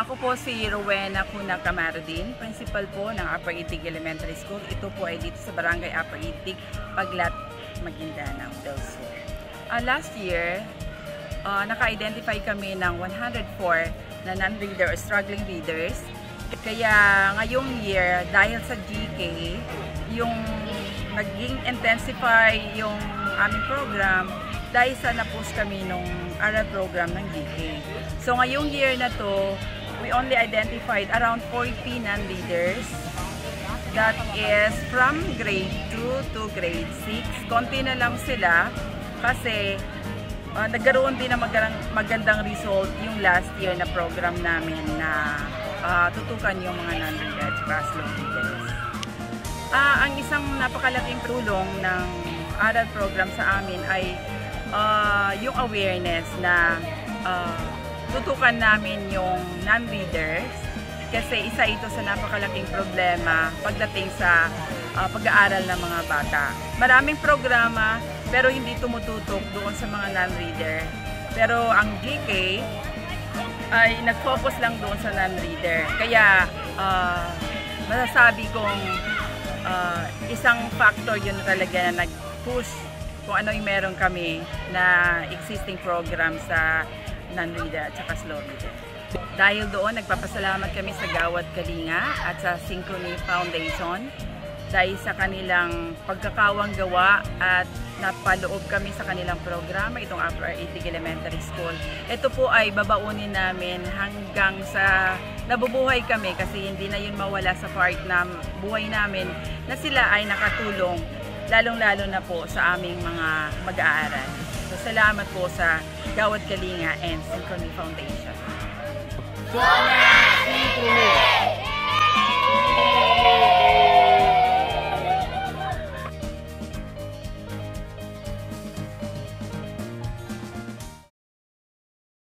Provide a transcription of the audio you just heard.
Ako po si Rowena Cuna Camarodin, principal po ng Upper Itig Elementary School. Ito po ay dito sa Barangay Upper Itig, Paglat, Maguindanao del Sur. Last year, naka-identify kami ng 104 na non-reader or struggling readers. Kaya ngayong year, dahil sa GK, yung naging intensify yung aming program, dahil sa na-post kami nung aral program ng GK. So ngayong year na to, we only identified around 40 non-readers. That is from grade 2 to grade 6. Konti na lang sila kasi nagkaroon din ng magandang result yung last year na program namin na tutukan yung mga non-readers at slow readers. Ang isang napakalaking tulong ng aral program sa amin ay yung awareness na tutukan namin yung non-readers kasi isa ito sa napakalaking problema pagdating sa pag-aaral ng mga bata. Maraming programa pero hindi tumututok doon sa mga non-reader. Pero ang GK ay nag-focus lang doon sa non-reader. Kaya masasabi kong isang factor yun talaga na nag-push kung ano yung meron kami na existing program sa non-reader at saka slow reader. Dahil doon, nagpapasalamat kami sa Gawad Kalinga at sa Synchrony Foundation dahil sa kanilang pagkakawang gawa at napaloob kami sa kanilang programa, itong Upper Itig Elementary School. Ito po ay babaunin namin hanggang sa nabubuhay kami kasi hindi na yun mawala sa part na buhay namin na sila ay nakatulong lalong-lalo na po sa aming mga mag-aaral. So, salamat po sa Gawad Kalinga and Synchrony Foundation.